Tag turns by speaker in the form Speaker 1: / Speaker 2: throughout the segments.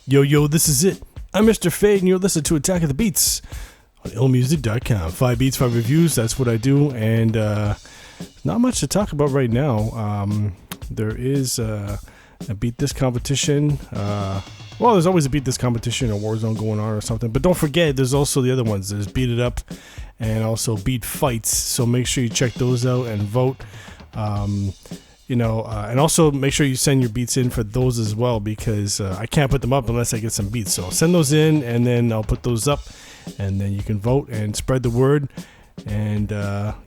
Speaker 1: Yo, this is it. I'm Mr. Fade, and you're listening to Attack of the Beats on IllMuzik.com. 5 beats, 5 reviews, that's what I do, and not much to talk about right now. There is a Beat This competition. Well, there's always a Beat This competition or Warzone going on or something, but don't forget, there's also the other ones. There's Beat It Up and also Beat Fights, so make sure you check those out and vote. And also make sure you send your beats in for those as well, because I can't put them up unless I get some beats. So send those in, and then I'll put those up, and then you can vote and spread the word. And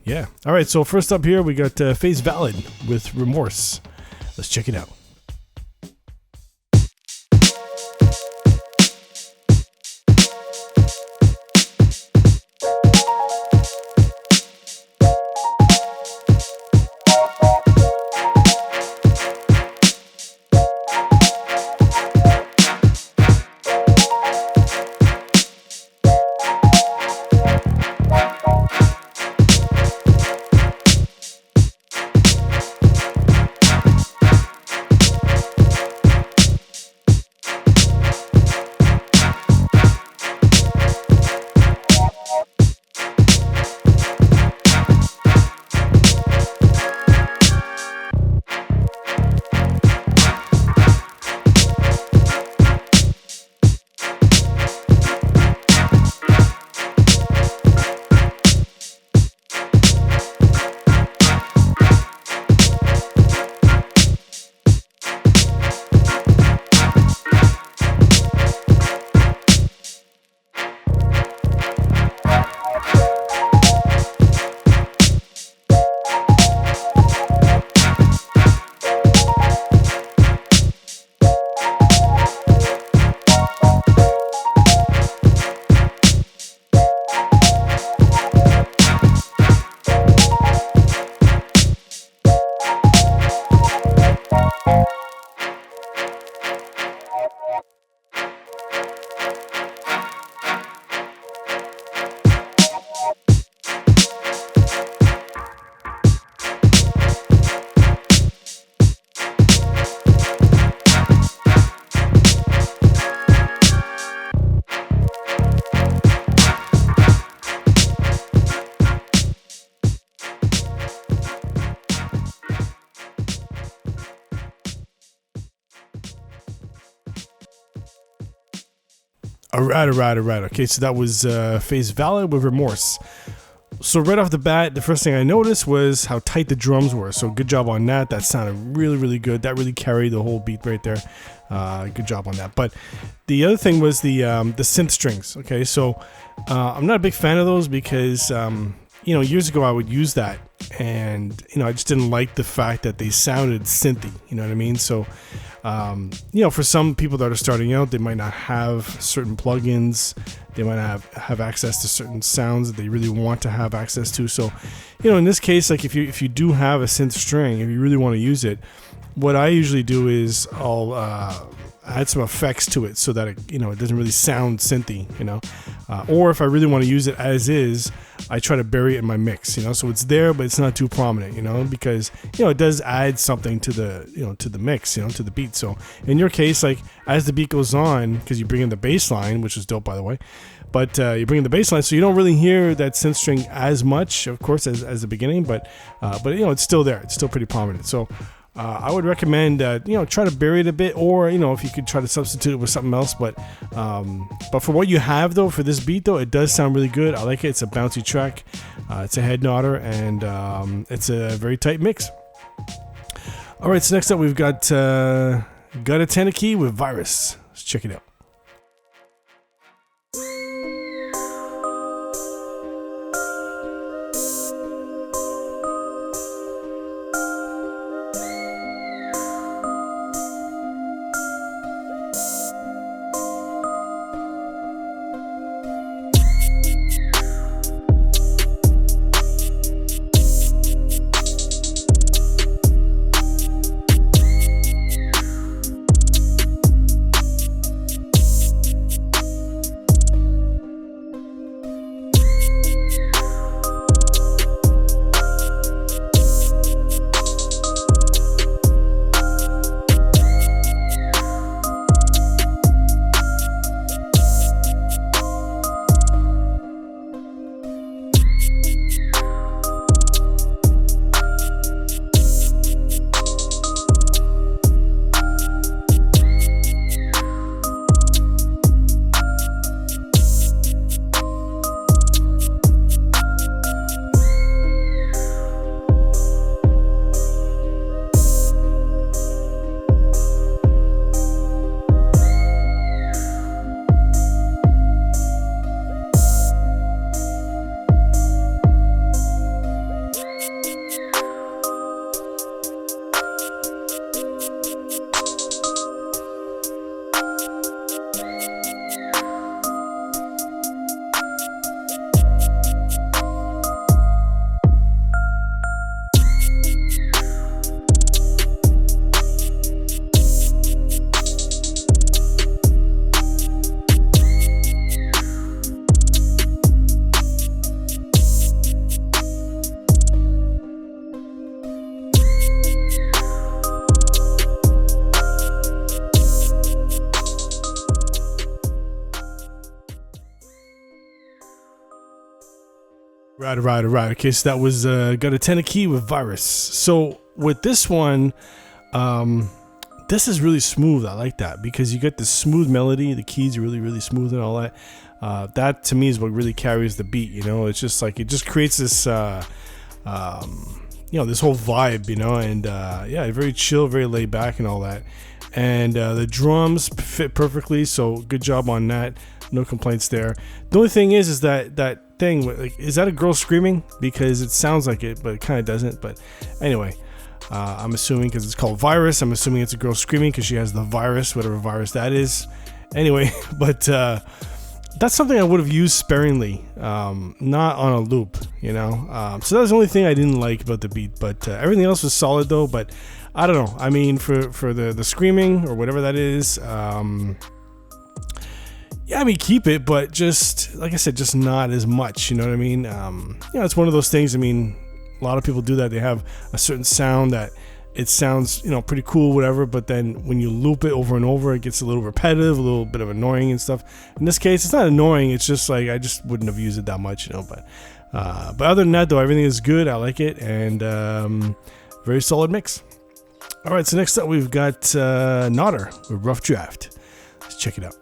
Speaker 1: yeah. All right, so first up here, we got Face Valid with Remorse. Let's check it out. All right. Okay, so that was Face Valid with Remorse. So right off the bat, the first thing I noticed was how tight the drums were. So good job on that. That sounded really, really good. That really carried the whole beat right there. Good job on that. But the other thing was the synth strings. Okay, so I'm not a big fan of those because years ago I would use that, and I just didn't like the fact that they sounded synthy. You know what I mean? So for some people that are starting out, they might not have certain plugins. They might have access to certain sounds that they really want to have access to. So, in this case, like if you do have a synth string, if you really want to use it, what I usually do is I'll add some effects to it so that it doesn't really sound synthy, or if I really want to use it as is, I try to bury it in my mix, so it's there but it's not too prominent, because it does add something to the to the mix, to the beat. So in your case, like as the beat goes on, because you bring in the bass line, which is dope by the way, but you bring in the bass line, so you don't really hear that synth string as much, of course, as the beginning, but it's still there, it's still pretty prominent. So I would recommend try to bury it a bit, or if you could try to substitute it with something else. But for what you have though, for this beat though, it does sound really good. I like it. It's a bouncy track. It's a head nodder, and it's a very tight mix. All right, so next up we've got Gutta Tanaki with Virus. Let's check it out. Right. Okay, so that was got a tenor key with Virus. So with this one, this is really smooth. I like that because you get the smooth melody. The keys are really smooth and all that. That to me is what really carries the beat. You know, it's just like it just creates this, this whole vibe. You know, and yeah, very chill, very laid back, and all that. And the drums fit perfectly. So good job on that. No complaints there. The only thing is that thing, like, is that a girl screaming? Because it sounds like it, but it kind of doesn't. But anyway, I'm assuming because it's called Virus, I'm assuming it's a girl screaming because she has the virus, whatever virus that is. Anyway, but that's something I would have used sparingly, not on a loop, you know. So that was the only thing I didn't like about the beat, but everything else was solid though. But I don't know. I mean, for the screaming or whatever that is, yeah, I mean, keep it, but just like I said, just not as much. You know what I mean? It's one of those things. I mean, a lot of people do that. They have a certain sound that it sounds, pretty cool, whatever. But then when you loop it over and over, it gets a little repetitive, a little bit of annoying and stuff. In this case, it's not annoying. It's just like I just wouldn't have used it that much, But other than that, though, everything is good. I like it, and very solid mix. All right, so next up we've got Nodder with Rough Draft. Let's check it out.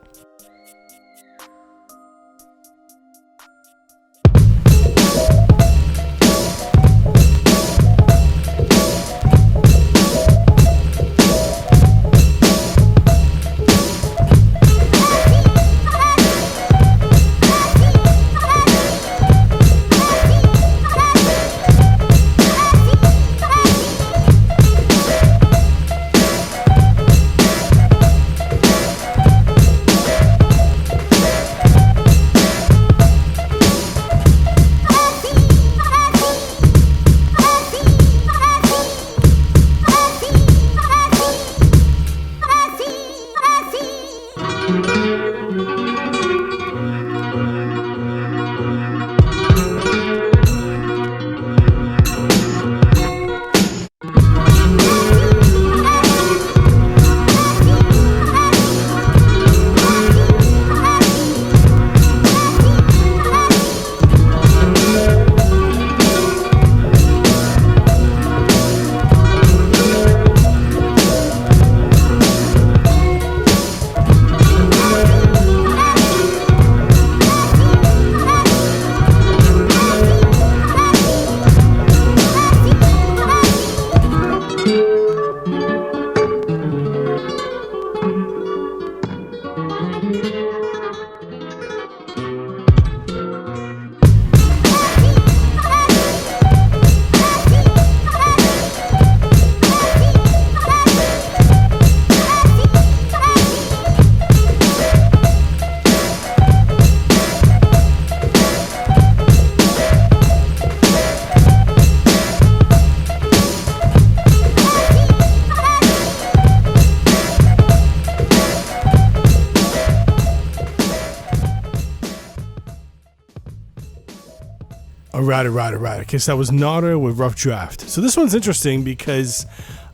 Speaker 1: Right. Okay, so that was Nodder with Rough Draft. So this one's interesting because,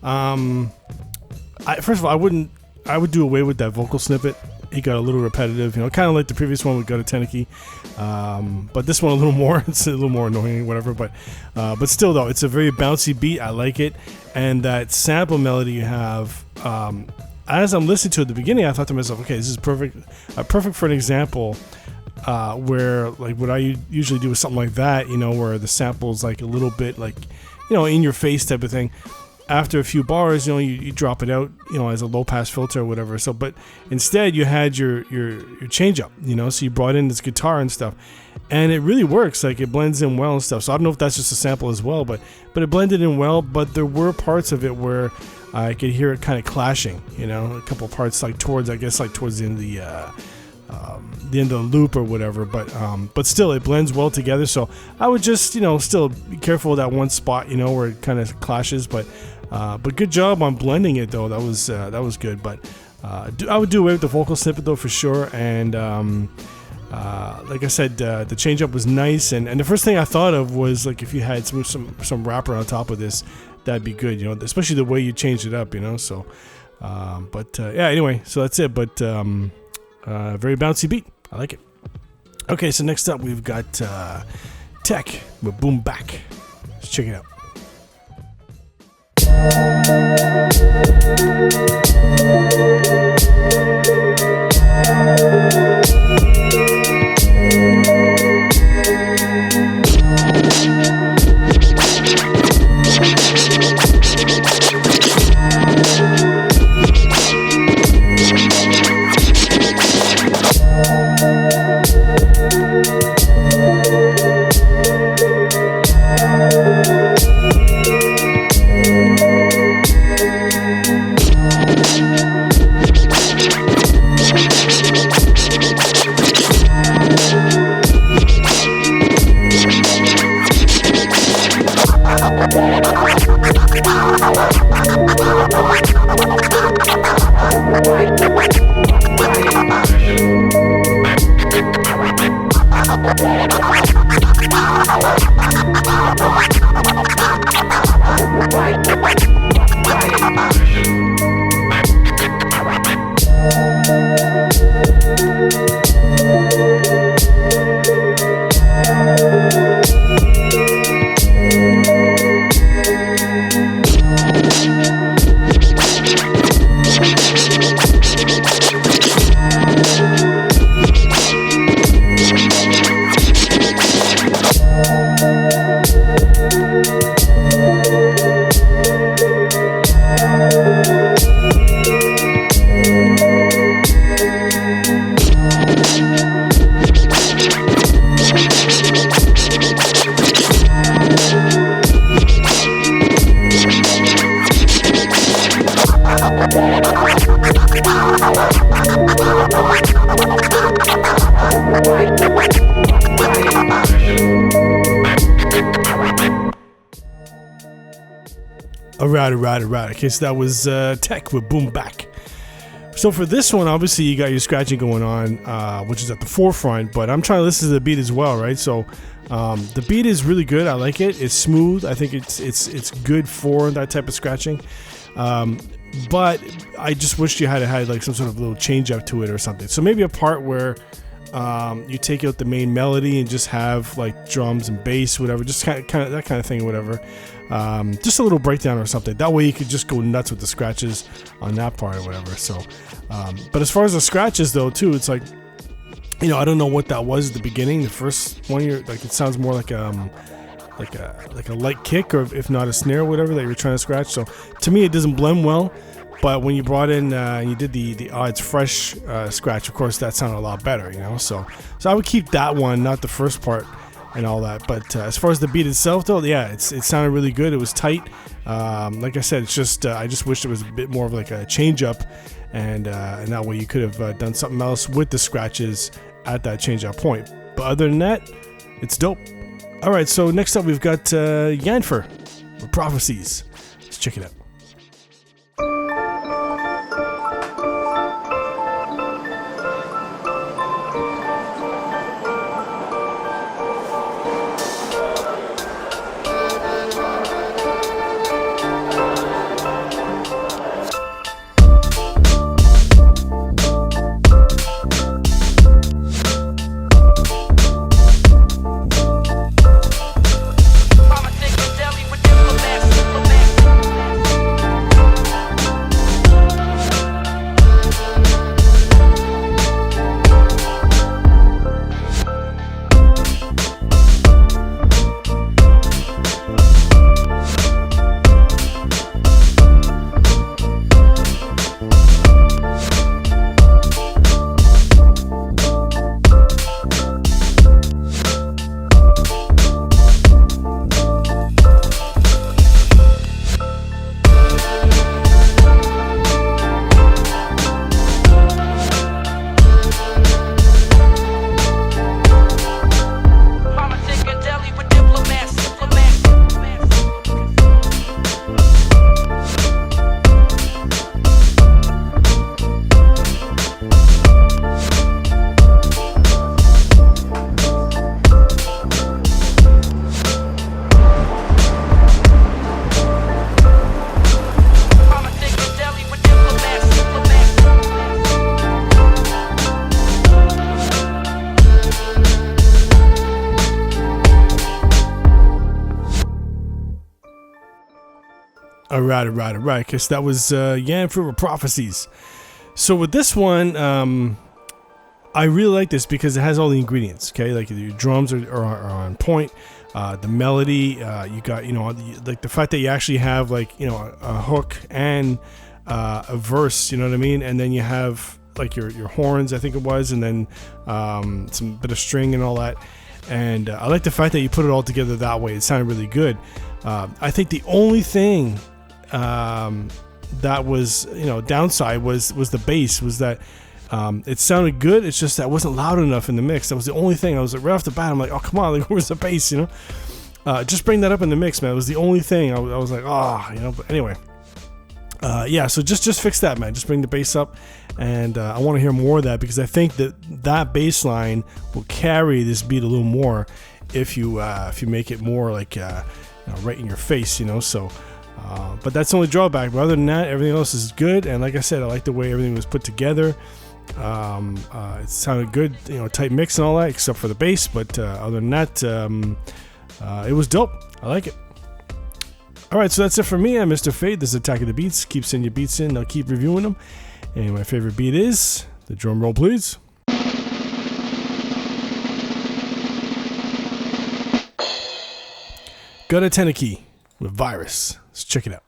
Speaker 1: first of all, I would do away with that vocal snippet. It got a little repetitive, kind of like the previous one with Got a Tenor Key. But this one a little more. It's a little more annoying, whatever. But still, though, it's a very bouncy beat. I like it, and that sample melody you have. As I'm listening to it at the beginning, I thought to myself, okay, this is perfect for an example. Where like what I usually do with something like that, where the sample's like a little bit like, in your face type of thing. After a few bars, you drop it out, as a low pass filter or whatever. So, but instead you had your change up, so you brought in this guitar and stuff, and it really works. Like it blends in well and stuff. So I don't know if that's just a sample as well, but it blended in well. But there were parts of it where I could hear it kind of clashing, a couple parts like towards the end of the end of the loop or whatever, but still it blends well together. So I would just still be careful of that one spot where it kind of clashes, but good job on blending it though. That was good. But I would do away with the vocal snippet though for sure. And like I said, the change up was nice, and the first thing I thought of was like if you had some rapper on top of this, that'd be good, especially the way you changed it up, so yeah, anyway, so that's it. But very bouncy beat. I like it. Okay, so next up we've got Tech with Boom Back. Let's check it out. Alright. Okay, so that was Tech with Boom Back. So for this one, obviously you got your scratching going on, which is at the forefront, but I'm trying to listen to the beat as well, right? So the beat is really good. I like it. It's smooth. I think it's good for that type of scratching. But I just wish you had like some sort of little change up to it or something. So maybe a part where you take out the main melody and just have like drums and bass, whatever, just kind of that kind of thing, whatever. Just a little breakdown or something. That way you could just go nuts with the scratches on that part or whatever. So, but as far as the scratches though, too, it's like, you know, I don't know what that was at the beginning. The first one, like it sounds more like a light kick, or if not a snare or whatever that you're trying to scratch. So to me, it doesn't blend well. But when you brought in and you did the It's Fresh scratch, of course, that sounded a lot better, you know. So I would keep that one, not the first part and all that. But as far as the beat itself, though, yeah, it sounded really good. It was tight. Like I said, it's just I just wish there was a bit more of like a change up, and that way you could have done something else with the scratches at that change up point. But other than that, it's dope. All right, so next up we've got Yanfer with Prophecies. Let's check it out. All right. Okay, so that was Yan Fruit Prophecies. So with this one, I really like this because it has all the ingredients. Okay, like your drums are on point. The melody, you got, like the fact that you actually have like, a hook and a verse, you know what I mean? And then you have like your horns, I think it was, and then some bit of string and all that. And I like the fact that you put it all together that way. It sounded really good. I think the only thing that was, downside was the bass, was that it sounded good. It's just that it wasn't loud enough in the mix. That was the only thing. I was like, right off the bat, I'm like, oh, come on, like, where's the bass, just bring that up in the mix, man. It was the only thing. I was like, but anyway. So just fix that, man. Just bring the bass up, and I want to hear more of that, because I think that bass line will carry this beat a little more if you make it more like right in your face, So, but that's the only drawback. But other than that, everything else is good. And like I said, I like the way everything was put together. It sounded good, tight mix and all that, except for the bass. But other than that, it was dope. I like it. All right, so that's it for me. I'm Mr. Fade. This is Attack of the Beats. Keep sending your beats in. I'll keep reviewing them. And my favorite beat is the drum roll, please. Got a Tenaki with Virus. Let's check it out.